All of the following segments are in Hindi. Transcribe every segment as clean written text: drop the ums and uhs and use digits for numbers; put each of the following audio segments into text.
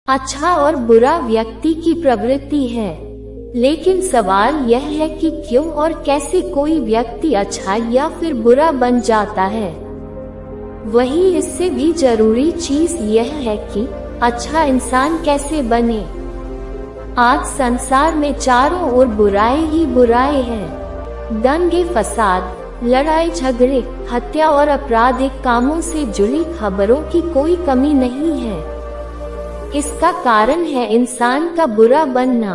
अच्छा और बुरा व्यक्ति की प्रवृत्ति है, लेकिन सवाल यह है कि क्यों और कैसे कोई व्यक्ति अच्छा या फिर बुरा बन जाता है। वही इससे भी जरूरी चीज यह है कि अच्छा इंसान कैसे बने। आज संसार में चारों ओर बुराई ही बुराई है। दंगे फसाद, लड़ाई झगड़े, हत्या और आपराधिक कामों से जुड़ी खबरों की कोई कमी नहीं है। इसका कारण है इंसान का बुरा बनना।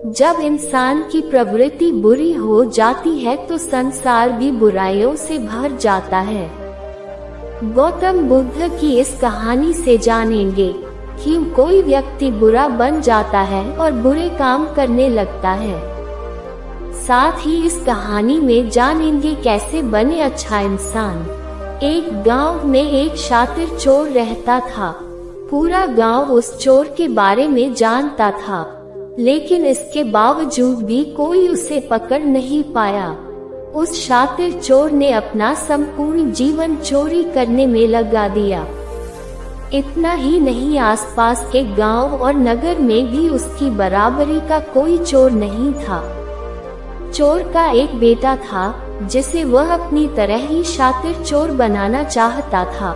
जब इंसान की प्रवृत्ति बुरी हो जाती है तो संसार भी बुराइयों से भर जाता है। गौतम बुद्ध की इस कहानी से जानेंगे कि कोई व्यक्ति बुरा बन जाता है और बुरे काम करने लगता है। साथ ही इस कहानी में जानेंगे कैसे बने अच्छा इंसान। एक गांव में एक शातिर चोर रहता था। पूरा गांव उस चोर के बारे में जानता था, लेकिन इसके बावजूद भी कोई उसे पकड़ नहीं पाया। उस शातिर चोर ने अपना संपूर्ण जीवन चोरी करने में लगा दिया। इतना ही नहीं, आसपास के गांव और नगर में भी उसकी बराबरी का कोई चोर नहीं था। चोर का एक बेटा था जिसे वह अपनी तरह ही शातिर चोर बनाना चाहता था।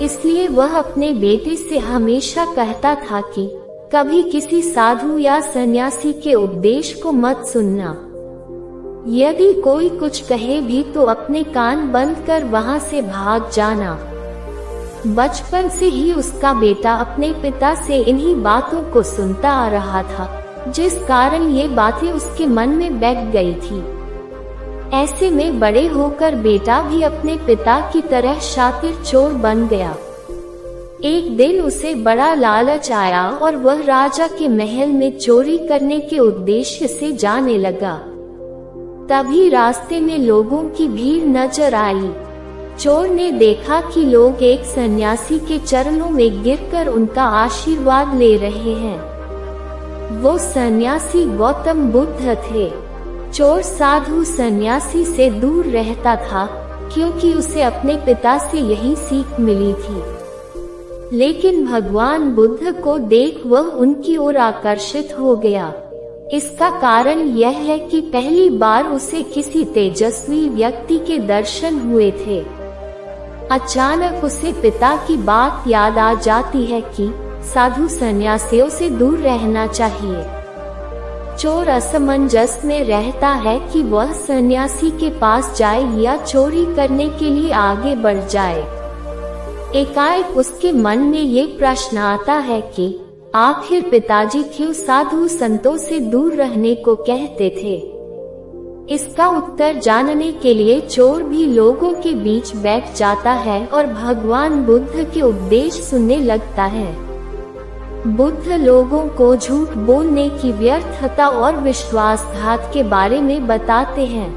इसलिए वह अपने बेटे से हमेशा कहता था कि कभी किसी साधु या सन्यासी के उपदेश को मत सुनना। यदि कोई कुछ कहे भी तो अपने कान बंद कर वहां से भाग जाना। बचपन से ही उसका बेटा अपने पिता से इन्हीं बातों को सुनता आ रहा था, जिस कारण ये बातें उसके मन में बैठ गई थी। ऐसे में बड़े होकर बेटा भी अपने पिता की तरह शातिर चोर बन गया। एक दिन उसे बड़ा लालच आया और वह राजा के महल में चोरी करने के उद्देश्य से जाने लगा। तभी रास्ते में लोगों की भीड़ नजर आई। चोर ने देखा कि लोग एक सन्यासी के चरणों में गिरकर उनका आशीर्वाद ले रहे हैं। वो सन्यासी गौतम बुद्ध थे। चोर साधु सन्यासी से दूर रहता था क्योंकि उसे अपने पिता से यही सीख मिली थी। लेकिन भगवान बुद्ध को देख वह उनकी ओर आकर्षित हो गया। इसका कारण यह है कि पहली बार उसे किसी तेजस्वी व्यक्ति के दर्शन हुए थे। अचानक उसे पिता की बात याद आ जाती है कि साधु सन्यासियों से दूर रहना चाहिए। चोर असमंजस में रहता है कि वह सन्यासी के पास जाए या चोरी करने के लिए आगे बढ़ जाए। एकाएक उसके मन में ये प्रश्न आता है कि आखिर पिताजी क्यों साधु संतों से दूर रहने को कहते थे। इसका उत्तर जानने के लिए चोर भी लोगों के बीच बैठ जाता है और भगवान बुद्ध के उपदेश सुनने लगता है। बुद्ध लोगों को झूठ बोलने की व्यर्थता और विश्वासघात के बारे में बताते हैं।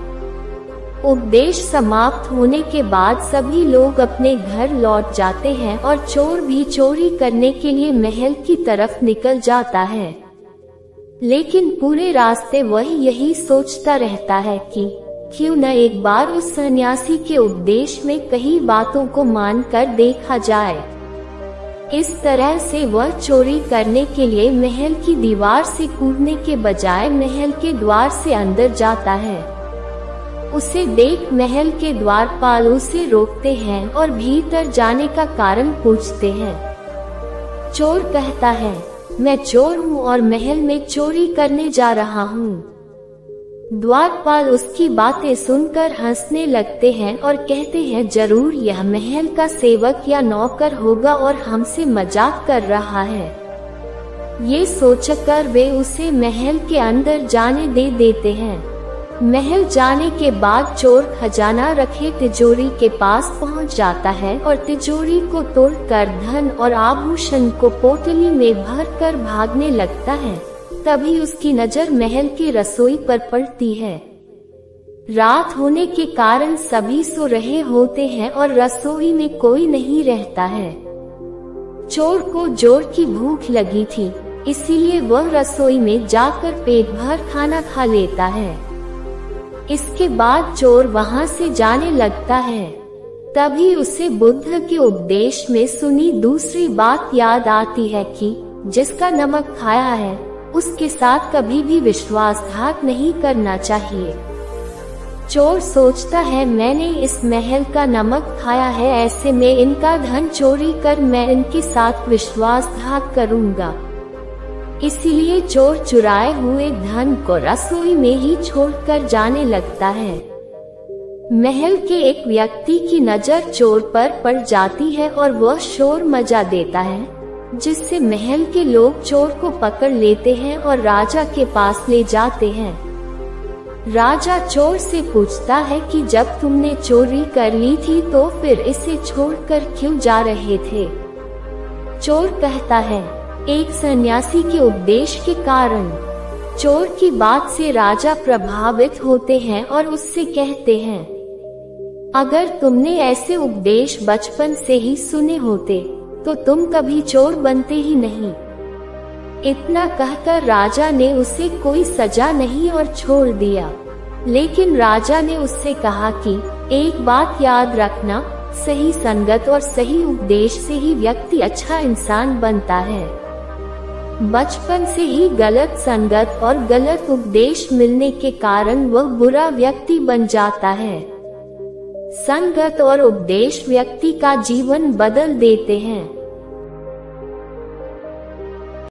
उपदेश समाप्त होने के बाद सभी लोग अपने घर लौट जाते हैं और चोर भी चोरी करने के लिए महल की तरफ निकल जाता है। लेकिन पूरे रास्ते वह यही सोचता रहता है कि क्यों न एक बार उस सन्यासी के उपदेश में कई बातों को मानकर देखा जाए। इस तरह से वह चोरी करने के लिए महल की दीवार से कूदने के बजाय महल के द्वार से अंदर जाता है। उसे देख महल के द्वारपाल उसे रोकते हैं और भीतर जाने का कारण पूछते हैं। चोर कहता है, मैं चोर हूँ और महल में चोरी करने जा रहा हूँ। द्वारपाल उसकी बातें सुनकर हंसने लगते हैं और कहते हैं, जरूर यह महल का सेवक या नौकर होगा और हमसे मजाक कर रहा है। ये सोचकर वे उसे महल के अंदर जाने दे देते हैं। महल जाने के बाद चोर खजाना रखे तिजोरी के पास पहुंच जाता है और तिजोरी को तोड़कर धन और आभूषण को पोटली में भरकर भागने लगता है। तभी उसकी नजर महल की रसोई पर पड़ती है। रात होने के कारण सभी सो रहे होते हैं और रसोई में कोई नहीं रहता है। चोर को जोर की भूख लगी थी, इसीलिए वह रसोई में जाकर पेट भर खाना खा लेता है। इसके बाद चोर वहां से जाने लगता है। तभी उसे बुद्ध के उपदेश में सुनी दूसरी बात याद आती है कि जिसका नमक खाया है उसके साथ कभी भी विश्वासघात नहीं करना चाहिए। चोर सोचता है मैंने इस महल का नमक खाया है, ऐसे में इनका धन चोरी कर मैं इनके साथ विश्वासघात करूंगा। इसीलिए चोर चुराए हुए धन को रसोई में ही छोड़कर जाने लगता है। महल के एक व्यक्ति की नजर चोर पर पड़ जाती है और वह शोर मचा देता है, जिससे महल के लोग चोर को पकड़ लेते हैं और राजा के पास ले जाते हैं। राजा चोर से पूछता है कि जब तुमने चोरी कर ली थी तो फिर इसे छोड़कर क्यों जा रहे थे? चोर कहता है, एक सन्यासी के उपदेश के कारण। चोर की बात से राजा प्रभावित होते हैं और उससे कहते हैं, अगर तुमने ऐसे उपदेश बचपन से ही सुने होते तो तुम कभी चोर बनते ही नहीं। इतना कहकर राजा ने उसे कोई सजा नहीं और छोड़ दिया। लेकिन राजा ने उससे कहा कि एक बात याद रखना, सही संगत और सही उपदेश से ही व्यक्ति अच्छा इंसान बनता है। बचपन से ही गलत संगत और गलत उपदेश मिलने के कारण वह बुरा व्यक्ति बन जाता है। संगत और उपदेश व्यक्ति का जीवन बदल देते हैं।